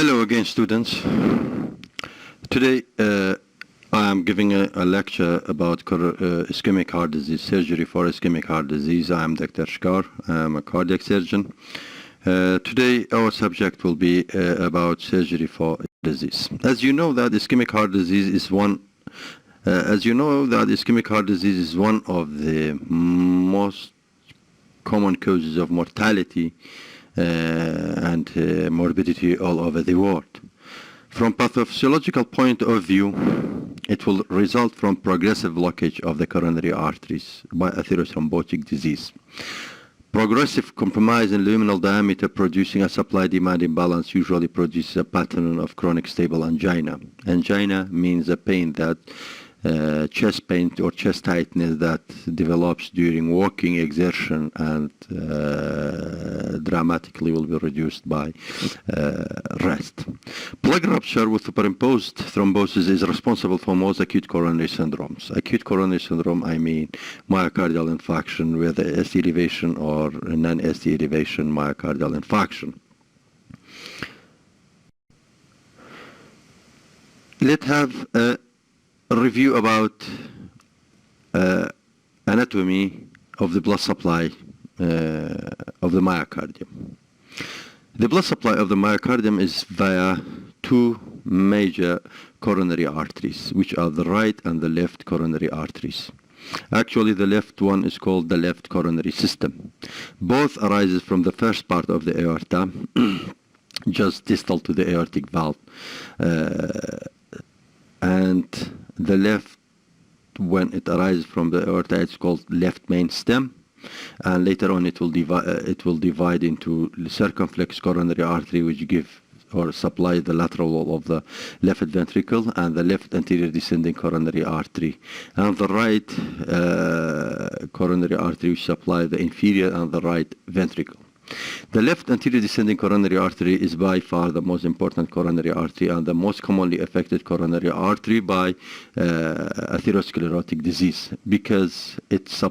Hello again, students. Today I am giving a lecture about ischemic heart disease, surgery for ischemic heart disease. I am Dr. Shkar. I am a cardiac surgeon. Today our subject will be about surgery for disease. As you know that ischemic heart disease is one of the most common causes of mortality and morbidity all over the world. From pathophysiological point of view, it will result from progressive blockage of the coronary arteries by atherothrombotic disease. Progressive compromise in luminal diameter producing a supply-demand imbalance usually produces a pattern of chronic stable angina. Angina means a pain that chest pain or chest tightness that develops during walking exertion and dramatically will be reduced by rest. Plug rupture with superimposed thrombosis is responsible for most acute coronary syndromes. Acute coronary syndrome, I mean myocardial infarction with ST elevation or non-ST elevation myocardial infarction. Let's have a review about anatomy of the blood supply of the myocardium. The blood supply of the myocardium is via two major coronary arteries, which are the right and the left coronary arteries. Actually, the left one is called the left coronary system. Both arises from the first part of the aorta, just distal to the aortic valve. And the left, when it arises from the aorta, it's called left main stem, and later on it will divide into circumflex coronary artery, which give or supply the lateral wall of the left ventricle, and the left anterior descending coronary artery, and the right coronary artery, which supply the inferior and the right ventricle. The left anterior descending coronary artery is by far the most important coronary artery and the most commonly affected coronary artery by atherosclerotic disease, because it's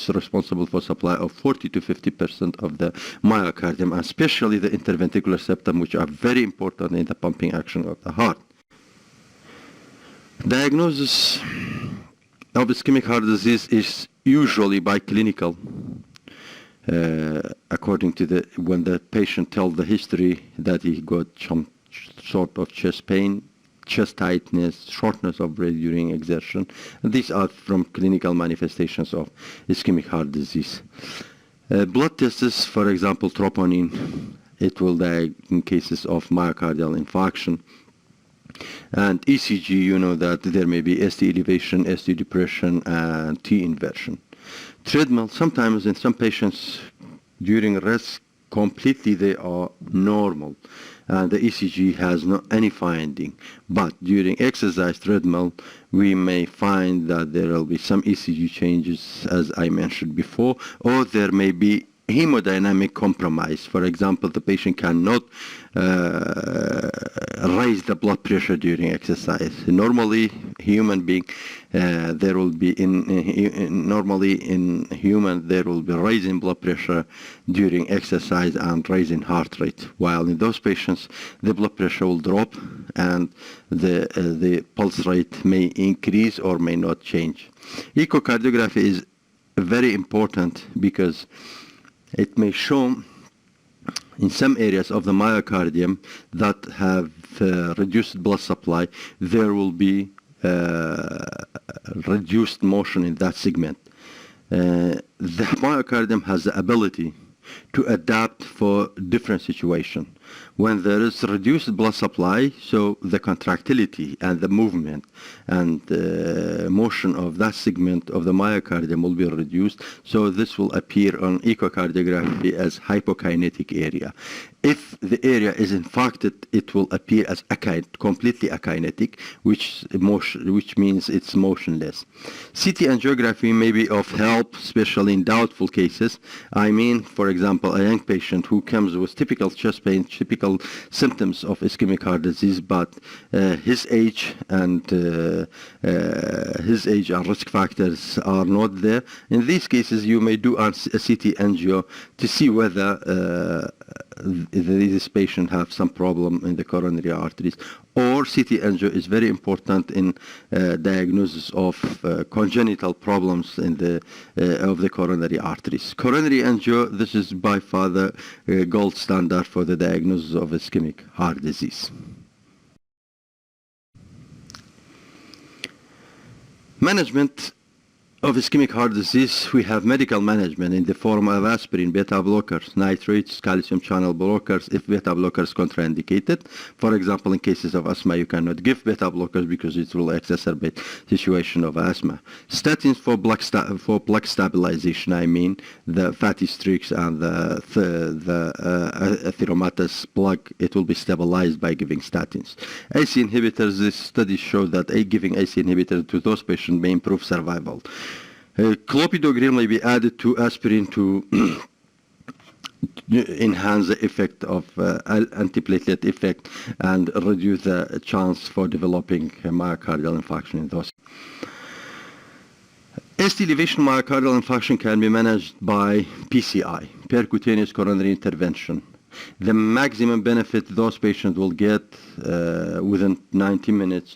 responsible for supply of 40 to 50% of the myocardium, especially the interventricular septum, which are very important in the pumping action of the heart. Diagnosis of ischemic heart disease is usually by clinical. According to when the patient tells the history that he got some sort of chest pain, chest tightness, shortness of breath during exertion. And these are from clinical manifestations of ischemic heart disease. Blood tests, for example, troponin, it will diagnose in cases of myocardial infarction. And ECG, you know that there may be ST elevation, ST depression, and T inversion. Treadmill, sometimes in some patients during rest completely they are normal and the ECG has no any finding, but during exercise treadmill we may find that there will be some ECG changes, as I mentioned before, or there may be hemodynamic compromise. For example, the patient cannot raise the blood pressure during exercise. Normally, human being, there will be normally in human there will be raising blood pressure during exercise and raising heart rate. While in those patients, the blood pressure will drop and the pulse rate may increase or may not change. Echocardiography is very important because it may show in some areas of the myocardium that have reduced blood supply, there will be reduced motion in that segment. The myocardium has the ability to adapt for different situations. When there is reduced blood supply, so the contractility and the movement and motion of that segment of the myocardium will be reduced, so this will appear on echocardiography as hypokinetic area. If the area is infarcted, it will appear as completely akinetic, which means it's motionless. CT angiography may be of help, especially in doubtful cases. I mean, for example, a young patient who comes with typical chest pain, typical symptoms of ischemic heart disease, but his age and risk factors are not there. In these cases, you may do a CT angio to see whether this patient have some problem in the coronary arteries. Or CT angio is very important in diagnosis of congenital problems in of the coronary arteries. Coronary angio, this is by far the gold standard for the diagnosis of ischemic heart disease. Management of ischemic heart disease, we have medical management in the form of aspirin, beta blockers, nitrates, calcium channel blockers if beta blockers contraindicated. For example, in cases of asthma, you cannot give beta blockers because it will exacerbate situation of asthma. Statins for plaque stabilization, I mean the fatty streaks and the atheromatous plaque, it will be stabilized by giving statins. AC inhibitors, this studies show that giving AC inhibitors to those patients may improve survival. Clopidogrel may be added to aspirin to enhance the effect of antiplatelet effect and reduce the chance for developing myocardial infarction in those. ST elevation myocardial infarction can be managed by PCI, percutaneous coronary intervention. The maximum benefit those patients will get within 90 minutes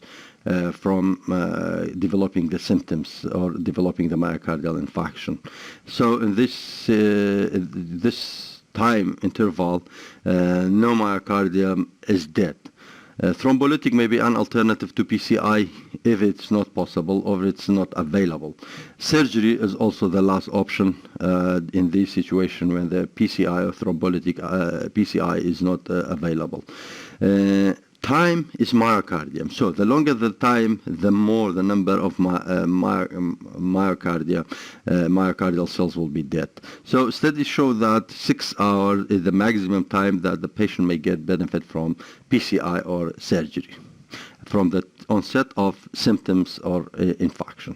from developing the symptoms or developing the myocardial infarction. So in this time interval, no myocardium is dead. Thrombolytic may be an alternative to PCI if it's not possible or it's not available. Surgery is also the last option in this situation when the PCI or thrombolytic PCI is not available. Time is myocardium. So the longer the time, the more the number of myocardial cells will be dead. So studies show that 6 hours is the maximum time that the patient may get benefit from PCI or surgery, from the onset of symptoms or infarction.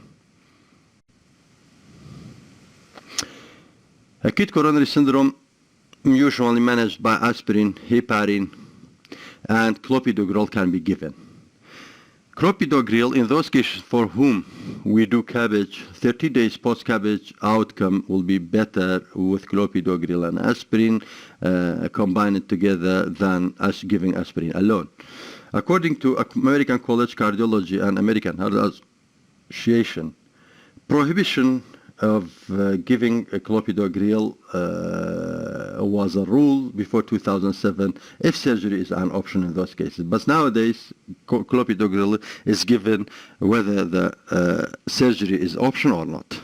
Acute coronary syndrome usually managed by aspirin, heparin, and clopidogrel can be given. Clopidogrel, in those cases for whom we do CABG, 30 days post-CABG outcome will be better with clopidogrel and aspirin combined together than us giving aspirin alone. According to American College Cardiology and American Heart Association, prohibition of giving clopidogrel was a rule before 2007 if surgery is an option in those cases. But nowadays, clopidogrel is given whether the surgery is option or not.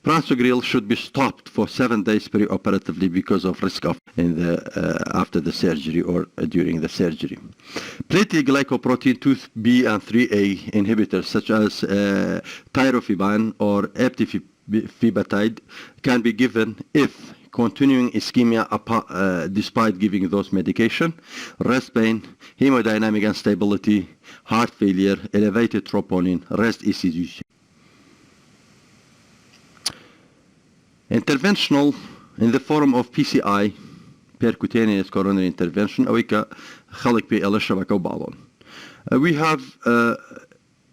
Prasugrel should be stopped for 7 days preoperatively because of risk of after the surgery or during the surgery. Platelet glycoprotein 2B and 3A inhibitors such as tyrofibine or eptifibatide can be given if continuing ischemia despite giving those medication, rest pain, hemodynamic instability, heart failure, elevated troponin, rest ECG. Interventional in the form of PCI, percutaneous coronary intervention, أويك خلق بي الشبكة وبعضهم. We have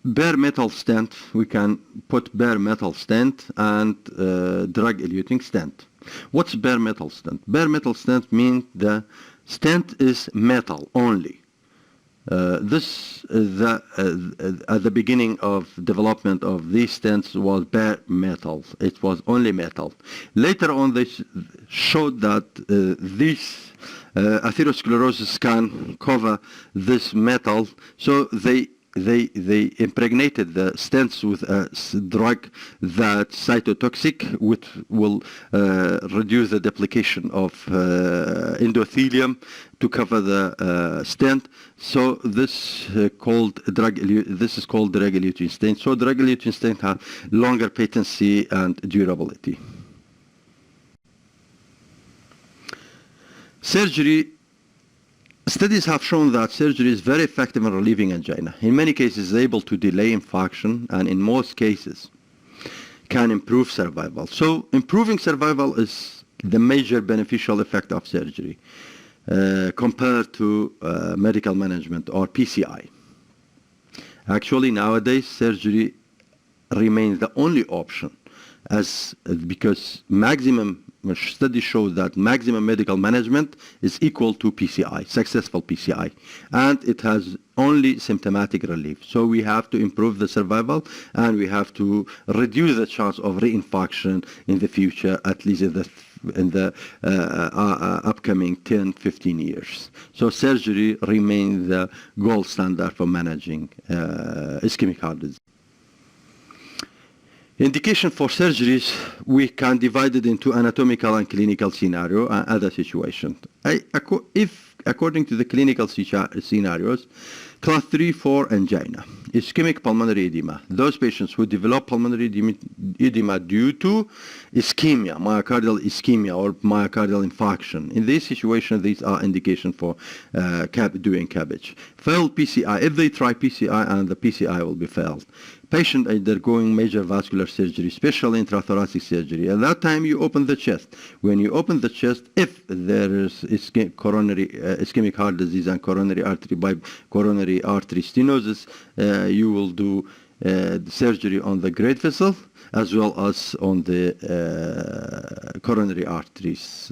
bare metal stent. We can put bare metal stent and drug-eluting stent. What's bare metal stent? Bare metal stent means the stent is metal only. At the beginning of development of these stents was bare metal. It was only metal. Later on, they showed that this atherosclerosis can cover this metal, so they impregnated the stents with a drug that's cytotoxic, which will reduce the duplication of endothelium to cover the stent. So this is called drug-eluting stent. So drug-eluting stent have longer patency and durability. Surgery. Studies have shown that surgery is very effective in relieving angina. In many cases, it's able to delay infarction, and in most cases, can improve survival. So improving survival is the major beneficial effect of surgery compared to medical management or PCI. Actually, nowadays, surgery remains the only option because maximum studies show that maximum medical management is equal to PCI, successful PCI, and it has only symptomatic relief. So we have to improve the survival, and we have to reduce the chance of reinfection in the future, at least in the upcoming 10, 15 years. So surgery remains the gold standard for managing ischemic heart disease. Indication for surgeries, we can divide it into anatomical and clinical scenario and other situations. If according to the clinical scenarios, class 3, 4 angina, ischemic pulmonary edema, those patients who develop pulmonary edema due to ischemia, myocardial ischemia or myocardial infarction. In this situation, these are indications for doing CABG. Failed PCI, if they try PCI and the PCI will be failed. Patient undergoing major vascular surgery, especially intrathoracic surgery. At that time, you open the chest. When you open the chest, if there is ischemic heart disease and coronary artery stenosis, you will do surgery on the great vessel as well as on the coronary arteries,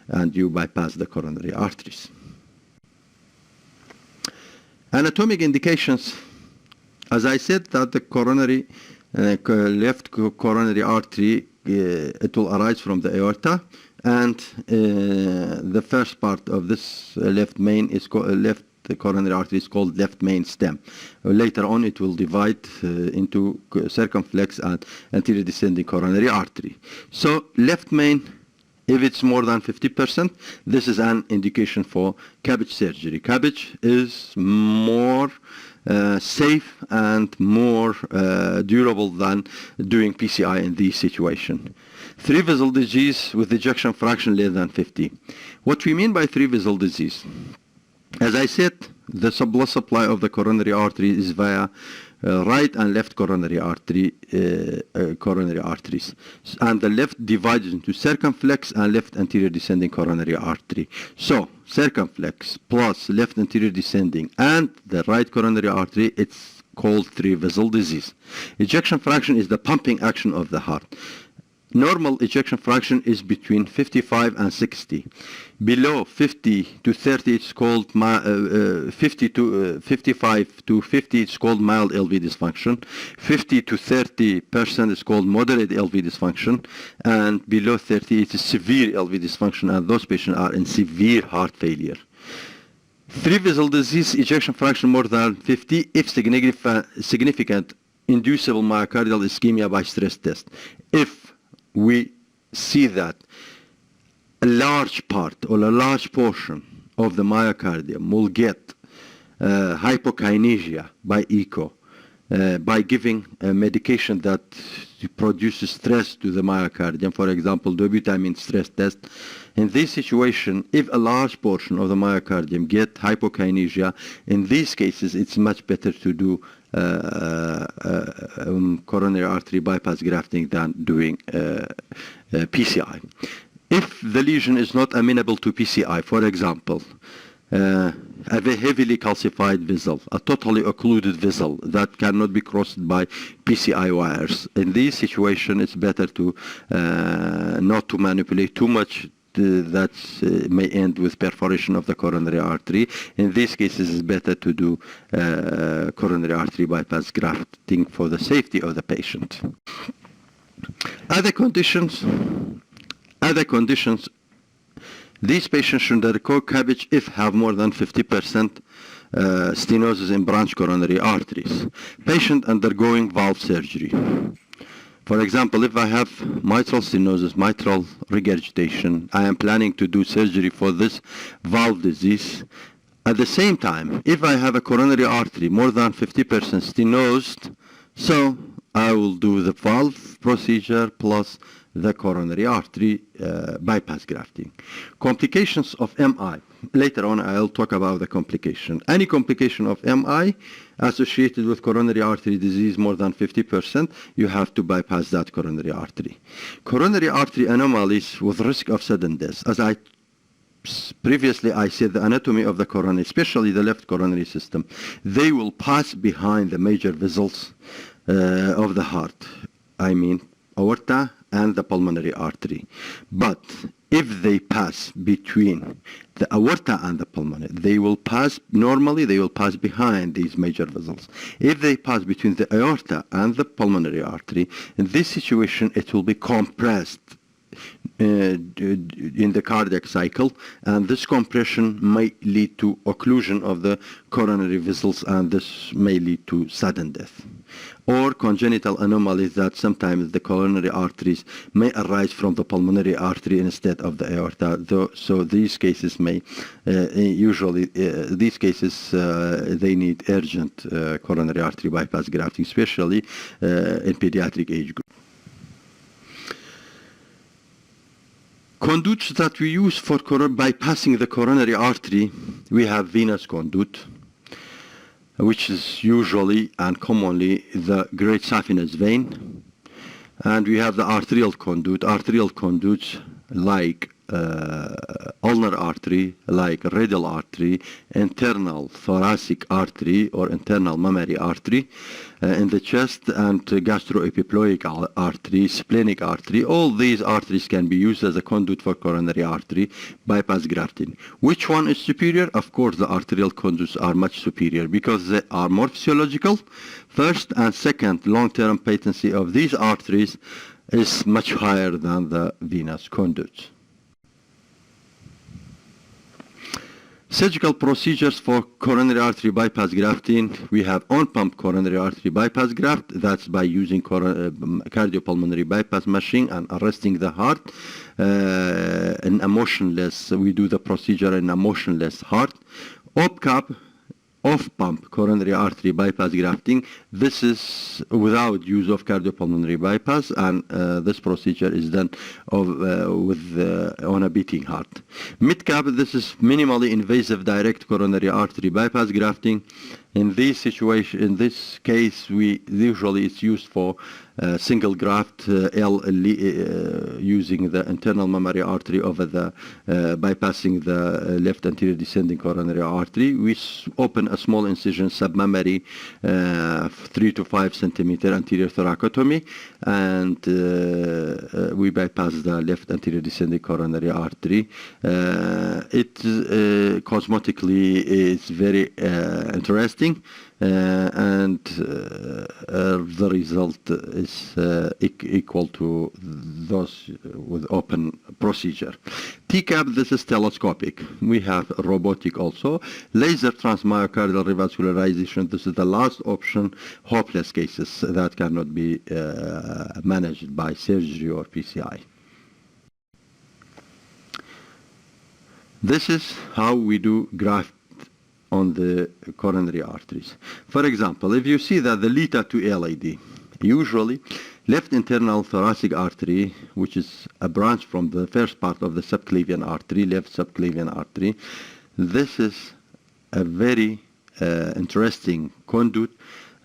and you bypass the coronary arteries. Anatomic indications. As I said, that the coronary, left coronary artery, it will arise from the aorta, and the first part of this left main is left coronary artery is called left main stem. Later on, it will divide into circumflex and anterior descending coronary artery. So left main, if it's more than 50%, this is an indication for CABG surgery. CABG is more safe and more durable than doing PCI in this situation. Three-vessel disease with ejection fraction less than 50. What we mean by three-vessel disease, as I said, the blood supply of the coronary artery is via right and left coronary arteries, and the left divides into circumflex and left anterior descending coronary artery. So circumflex plus left anterior descending and the right coronary artery, it's called three-vessel disease. Ejection fraction is the pumping action of the heart. Normal ejection fraction is between 55 and 60. Below 50 to 30, it's called 55 to 50, it's called mild LV dysfunction. 50 to 30% is called moderate LV dysfunction, and below 30, it is severe LV dysfunction, and those patients are in severe heart failure. Three-vessel disease ejection fraction more than 50 if significant inducible myocardial ischemia by stress test. If we see that a large part or a large portion of the myocardium will get hypokinesia by echo, by giving a medication that produces stress to the myocardium, for example, dobutamine stress test. In this situation, if a large portion of the myocardium get hypokinesia, in these cases, it's much better to do coronary artery bypass grafting than doing PCI. If the lesion is not amenable to PCI, for example, a heavily calcified vessel, a totally occluded vessel that cannot be crossed by PCI wires, in this situation, it's better to not to manipulate too much. That may end with perforation of the coronary artery. In these cases, it's better to do coronary artery bypass grafting for the safety of the patient. Other conditions, these patients should undergo CABG if have more than 50% stenosis in branch coronary arteries. Patient undergoing valve surgery. For example, if I have mitral stenosis, mitral regurgitation, I am planning to do surgery for this valve disease. At the same time, if I have a coronary artery more than 50% stenosed, so I will do the valve procedure plus the coronary artery bypass grafting. Complications of MI. Later on, I'll talk about the complication. Any complication of MI associated with coronary artery disease more than 50%, you have to bypass that coronary artery. Coronary artery anomalies with risk of sudden death. As I previously said, the anatomy of the coronary, especially the left coronary system, they will pass behind the major vessels of the heart. I mean, aorta and the pulmonary artery. But if they pass between the aorta and the pulmonary, they will pass behind these major vessels. If they pass between the aorta and the pulmonary artery, in this situation it will be compressed in the cardiac cycle, and this compression may lead to occlusion of the coronary vessels, and this may lead to sudden death. Or congenital anomalies that sometimes the coronary arteries may arise from the pulmonary artery instead of the aorta. So these cases may they need urgent coronary artery bypass grafting, especially in pediatric age group. Conduits that we use for bypassing the coronary artery, we have venous conduit, which is usually and commonly the great saphenous vein, and we have the arterial conduit. Arterial conduits like ulnar artery, like radial artery, internal thoracic artery or internal mammary artery in the chest, and gastroepiploic artery, splenic artery. All these arteries can be used as a conduit for coronary artery bypass grafting. Which one is superior? Of course, the arterial conduits are much superior because they are more physiological. First, and second, long-term patency of these arteries is much higher than the venous conduits. Surgical procedures for coronary artery bypass grafting. We have on-pump coronary artery bypass graft. That's by using cardiopulmonary bypass machine and arresting the heart in a motionless. We do the procedure in a motionless heart. Op-cap, off-pump coronary artery bypass grafting. This is without use of cardiopulmonary bypass, and this procedure is done on a beating heart. Mid-cap, this is minimally invasive direct coronary artery bypass grafting. In this situation, in this case, usually it's used for single graft using the internal mammary artery over the bypassing the left anterior descending coronary artery. We open a small incision submammary, 3 to 5 centimeter anterior thoracotomy, and we bypass the left anterior descending coronary artery. It cosmetically is very interesting. And the result is equal to those with open procedure. TCAP, this is telescopic. We have robotic also. Laser transmyocardial revascularization, this is the last option, hopeless cases that cannot be managed by surgery or PCI. This is how we do graft on the coronary arteries. For example, if you see that the LITA to LAD, usually left internal thoracic artery, which is a branch from the first part of the subclavian artery, left subclavian artery, this is a very interesting conduit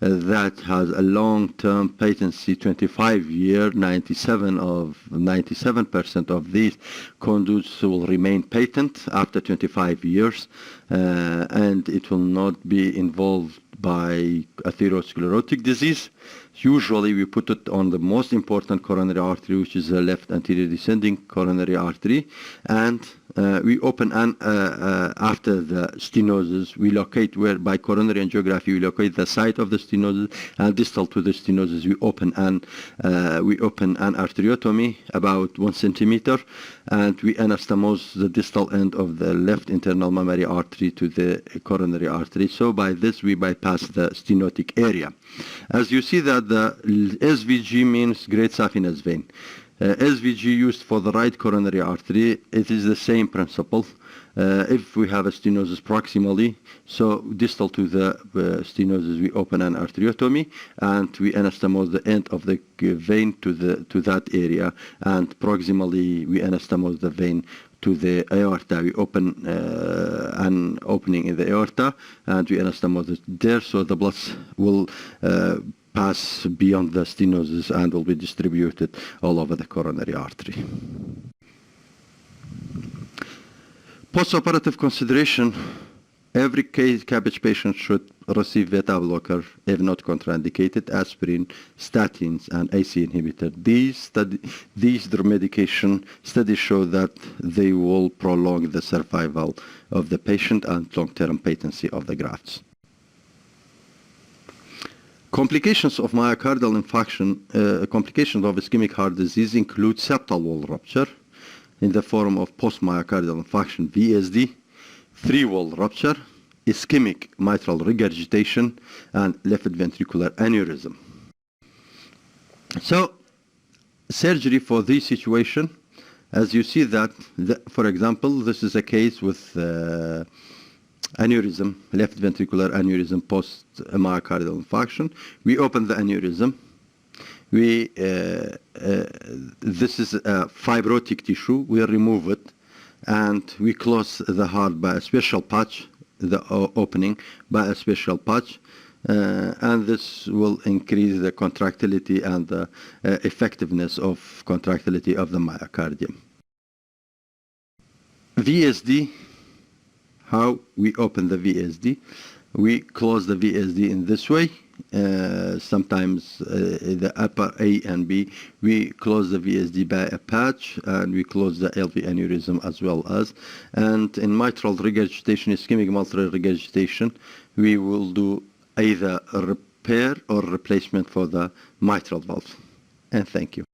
that has a long-term patency, 25-year, 97% of these conduits will remain patent after 25 years, and it will not be involved by atherosclerotic disease. Usually we put it on the most important coronary artery, which is the left anterior descending coronary artery, and we open an after the stenosis, we locate where by coronary angiography we locate the site of the stenosis, and distal to the stenosis we open an arteriotomy about 1 centimeter, and we anastomose the distal end of the left internal mammary artery to the coronary artery. So by this we bypass the stenotic area. As you see that the SVG means great saphenous vein. SVG used for the right coronary artery, it is the same principle. If we have a stenosis proximally, so distal to the stenosis, we open an arteriotomy and we anastomose the end of the vein to that area, and proximally we anastomose the vein to the aorta. We open an opening in the aorta and we anastomose it there, so the blood will pass beyond the stenosis and will be distributed all over the coronary artery. Postoperative consideration. Every CABG patient should receive beta blocker if not contraindicated, aspirin, statins, and AC inhibitor. These medication studies show that they will prolong the survival of the patient and long-term patency of the grafts. Complications of myocardial infarction, complications of ischemic heart disease include septal wall rupture in the form of post-myocardial infarction, VSD, three-wall rupture, ischemic mitral regurgitation, and left ventricular aneurysm. So, surgery for this situation, as you see that, for example, this is a case with aneurysm, left ventricular aneurysm post myocardial infarction. We open the aneurysm. This is a fibrotic tissue. We remove it, and we close the heart by a special patch, the opening by a special patch, and this will increase the contractility and the effectiveness of contractility of the myocardium. VSD, how we open the VSD. We close the VSD in this way. Sometimes the upper A and B, we close the VSD by a patch, and we close the LV aneurysm as well as. And in mitral regurgitation, ischemic mitral regurgitation, we will do either a repair or replacement for the mitral valve. And thank you.